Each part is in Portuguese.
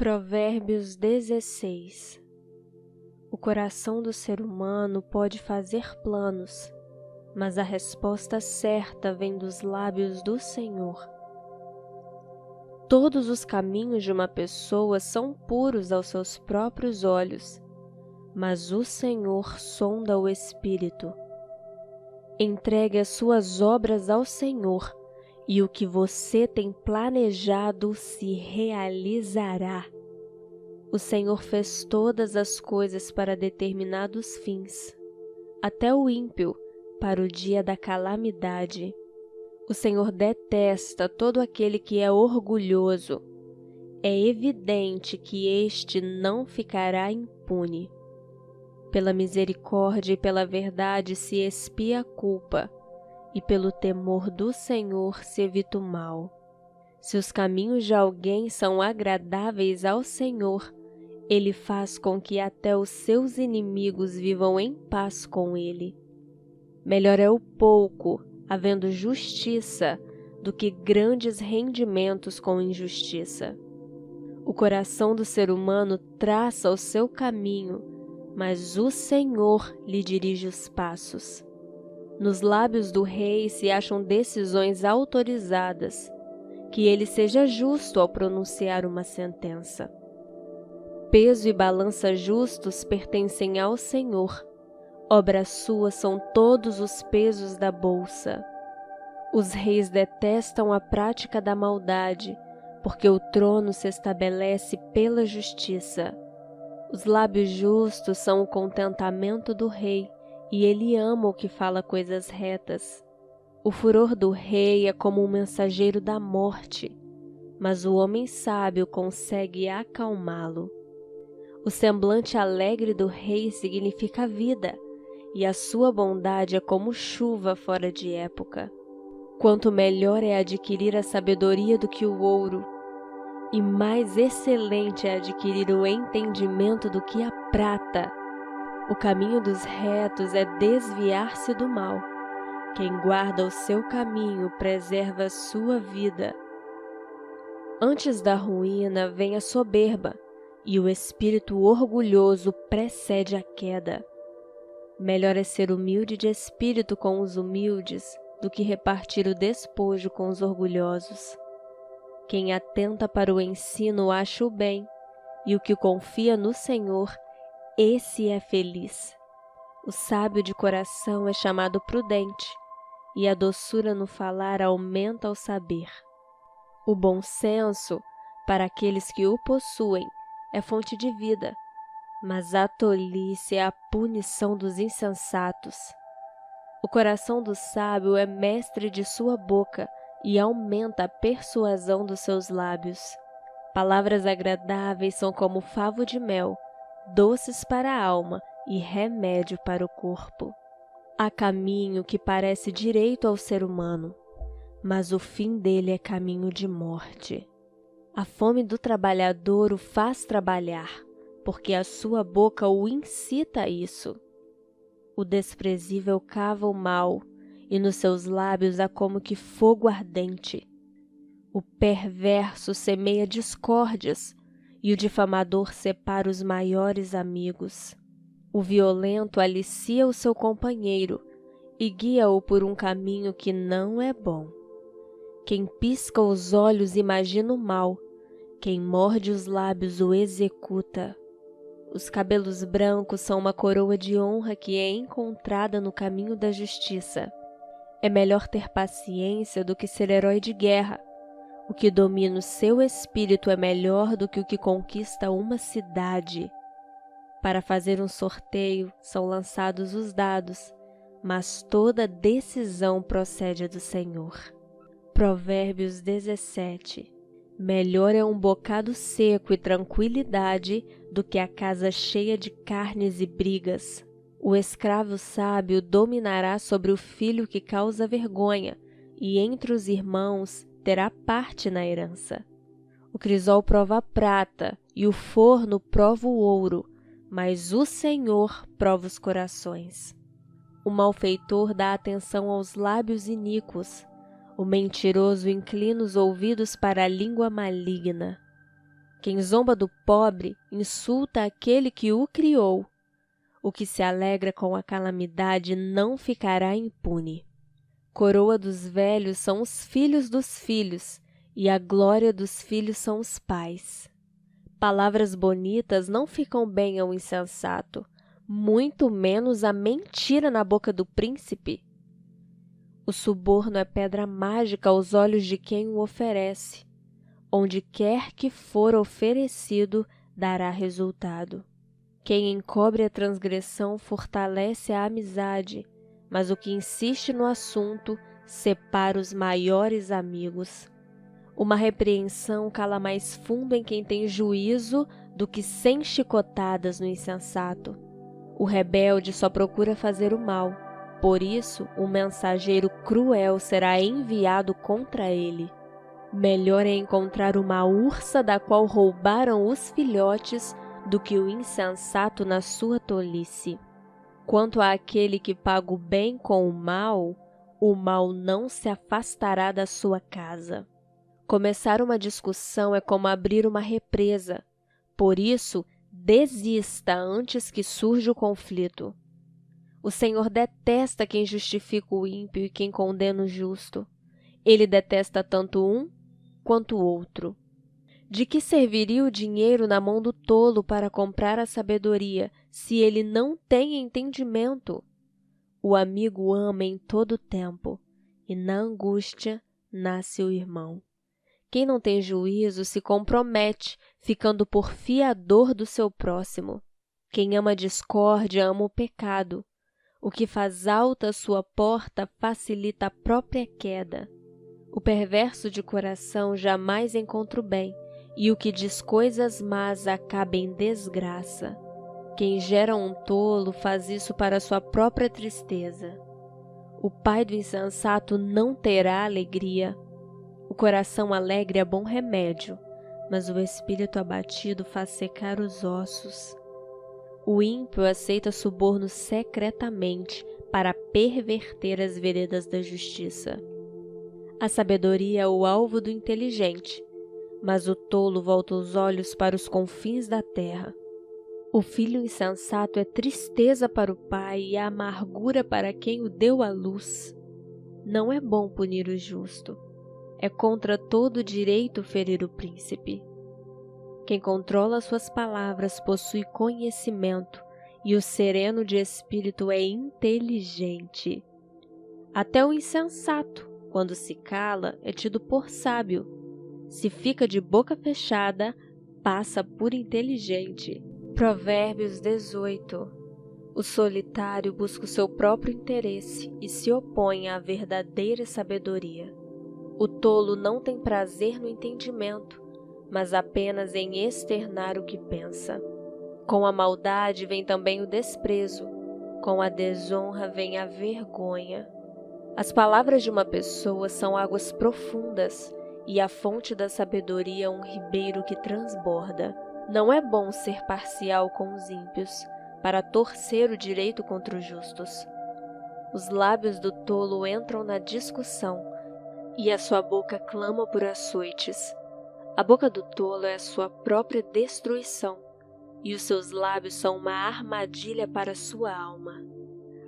Provérbios 16. O coração do ser humano pode fazer planos, mas a resposta certa vem dos lábios do Senhor. Todos os caminhos de uma pessoa são puros aos seus próprios olhos, mas o Senhor sonda o espírito. Entregue as suas obras ao Senhor, e o que você tem planejado se realizará. O Senhor fez todas as coisas para determinados fins, até o ímpio para o dia da calamidade. O Senhor detesta todo aquele que é orgulhoso. É evidente que este não ficará impune. Pela misericórdia e pela verdade se expia a culpa, e pelo temor do Senhor se evita o mal. Se os caminhos de alguém são agradáveis ao Senhor, Ele faz com que até os seus inimigos vivam em paz com ele. Melhor é o pouco, havendo justiça, do que grandes rendimentos com injustiça. O coração do ser humano traça o seu caminho, mas o Senhor lhe dirige os passos. Nos lábios do rei se acham decisões autorizadas, que ele seja justo ao pronunciar uma sentença. Peso e balança justos pertencem ao Senhor. Obra sua são todos os pesos da bolsa. Os reis detestam a prática da maldade, porque o trono se estabelece pela justiça. Os lábios justos são o contentamento do rei, e ele ama o que fala coisas retas. O furor do rei é como um mensageiro da morte, mas o homem sábio consegue acalmá-lo. O semblante alegre do rei significa vida, e a sua bondade é como chuva fora de época. Quanto melhor é adquirir a sabedoria do que o ouro, e mais excelente é adquirir o entendimento do que a prata. O caminho dos retos é desviar-se do mal. Quem guarda o seu caminho preserva a sua vida. Antes da ruína vem a soberba, e o espírito orgulhoso precede a queda. Melhor é ser humilde de espírito com os humildes do que repartir o despojo com os orgulhosos. Quem atenta para o ensino acha o bem, e o que confia no Senhor, esse é feliz. O sábio de coração é chamado prudente, e a doçura no falar aumenta o saber. O bom senso, para aqueles que o possuem, é fonte de vida, mas a tolice é a punição dos insensatos. O coração do sábio é mestre de sua boca e aumenta a persuasão dos seus lábios. Palavras agradáveis são como favo de mel, doces para a alma e remédio para o corpo. Há caminho que parece direito ao ser humano, mas o fim dele é caminho de morte. A fome do trabalhador o faz trabalhar, porque a sua boca o incita a isso. O desprezível cava o mal, e nos seus lábios há como que fogo ardente. O perverso semeia discórdias, e o difamador separa os maiores amigos. O violento alicia o seu companheiro, e guia-o por um caminho que não é bom. Quem pisca os olhos imagina o mal, quem morde os lábios o executa. Os cabelos brancos são uma coroa de honra que é encontrada no caminho da justiça. É melhor ter paciência do que ser herói de guerra. O que domina o seu espírito é melhor do que o que conquista uma cidade. Para fazer um sorteio são lançados os dados, mas toda decisão procede do Senhor. Provérbios 17. Melhor é um bocado seco e tranquilidade do que a casa cheia de carnes e brigas. O escravo sábio dominará sobre o filho que causa vergonha, e entre os irmãos terá parte na herança. O crisol prova a prata, e o forno prova o ouro, mas o Senhor prova os corações. O malfeitor dá atenção aos lábios iníquos, o mentiroso inclina os ouvidos para a língua maligna. Quem zomba do pobre insulta aquele que o criou. O que se alegra com a calamidade não ficará impune. Coroa dos velhos são os filhos dos filhos, e a glória dos filhos são os pais. Palavras bonitas não ficam bem ao insensato, muito menos a mentira na boca do príncipe. O suborno é pedra mágica aos olhos de quem o oferece. Onde quer que for oferecido, dará resultado. Quem encobre a transgressão fortalece a amizade, mas o que insiste no assunto separa os maiores amigos. Uma repreensão cala mais fundo em quem tem juízo do que 100 chicotadas no insensato. O rebelde só procura fazer o mal, por isso um mensageiro cruel será enviado contra ele. Melhor é encontrar uma ursa da qual roubaram os filhotes do que o insensato na sua tolice. Quanto àquele que paga o bem com o mal não se afastará da sua casa. Começar uma discussão é como abrir uma represa, por isso desista antes que surja o conflito. O Senhor detesta quem justifica o ímpio e quem condena o justo. Ele detesta tanto um quanto o outro. De que serviria o dinheiro na mão do tolo para comprar a sabedoria, se ele não tem entendimento? O amigo ama em todo tempo, e na angústia nasce o irmão. Quem não tem juízo se compromete, ficando por fiador do seu próximo. Quem ama a discórdia ama o pecado. O que faz alta a sua porta facilita a própria queda. O perverso de coração jamais encontra o bem, e o que diz coisas más acaba em desgraça. Quem gera um tolo faz isso para sua própria tristeza. O pai do insensato não terá alegria. O coração alegre é bom remédio, mas o espírito abatido faz secar os ossos. O ímpio aceita suborno secretamente para perverter as veredas da justiça. A sabedoria é o alvo do inteligente, mas o tolo volta os olhos para os confins da terra. O filho insensato é tristeza para o pai e a amargura para quem o deu à luz. Não é bom punir o justo. É contra todo direito ferir o príncipe. Quem controla suas palavras possui conhecimento, e o sereno de espírito é inteligente. Até o insensato, quando se cala, é tido por sábio. Se fica de boca fechada, passa por inteligente. Provérbios 18. O solitário busca o seu próprio interesse e se opõe à verdadeira sabedoria. O tolo não tem prazer no entendimento, mas apenas em externar o que pensa. Com a maldade vem também o desprezo, com a desonra vem a vergonha. As palavras de uma pessoa são águas profundas, e a fonte da sabedoria é um ribeiro que transborda. Não é bom ser parcial com os ímpios, para torcer o direito contra os justos. Os lábios do tolo entram na discussão, e a sua boca clama por açoites. A boca do tolo é a sua própria destruição, e os seus lábios são uma armadilha para a sua alma.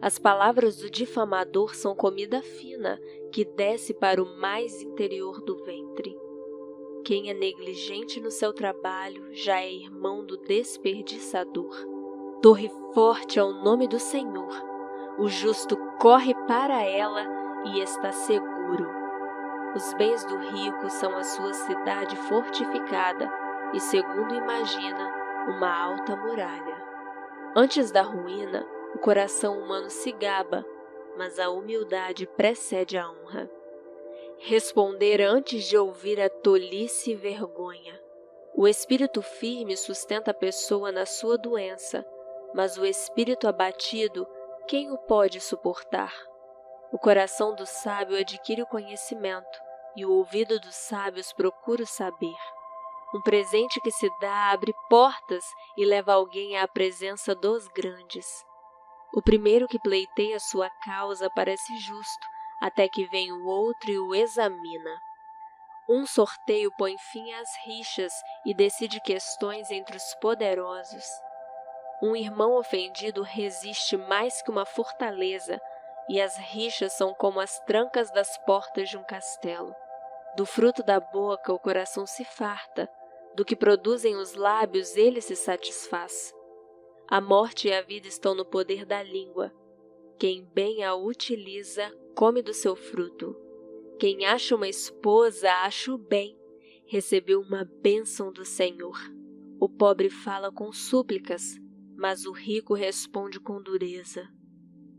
As palavras do difamador são comida fina, que desce para o mais interior do ventre. Quem é negligente no seu trabalho já é irmão do desperdiçador. Torre forte é o nome do Senhor. O justo corre para ela e está seguro. Os bens do rico são a sua cidade fortificada e, segundo imagina, uma alta muralha. Antes da ruína, o coração humano se gaba, mas a humildade precede a honra. Responder antes de ouvir é tolice e vergonha. O espírito firme sustenta a pessoa na sua doença, mas o espírito abatido, quem o pode suportar? O coração do sábio adquire o conhecimento, e o ouvido dos sábios procura o saber. Um presente que se dá abre portas e leva alguém à presença dos grandes. O primeiro que pleiteia sua causa parece justo, até que vem o outro e o examina. Um sorteio põe fim às rixas e decide questões entre os poderosos. Um irmão ofendido resiste mais que uma fortaleza, e as rixas são como as trancas das portas de um castelo. Do fruto da boca o coração se farta, do que produzem os lábios ele se satisfaz. A morte e a vida estão no poder da língua. Quem bem a utiliza, come do seu fruto. Quem acha uma esposa, acha o bem, recebeu uma bênção do Senhor. O pobre fala com súplicas, mas o rico responde com dureza.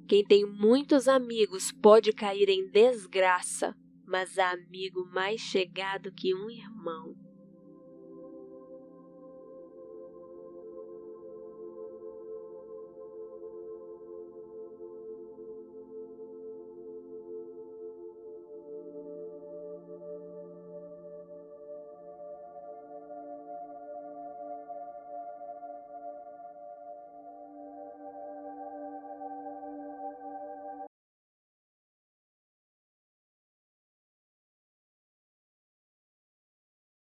Quem tem muitos amigos pode cair em desgraça, mas há amigo mais chegado que um irmão.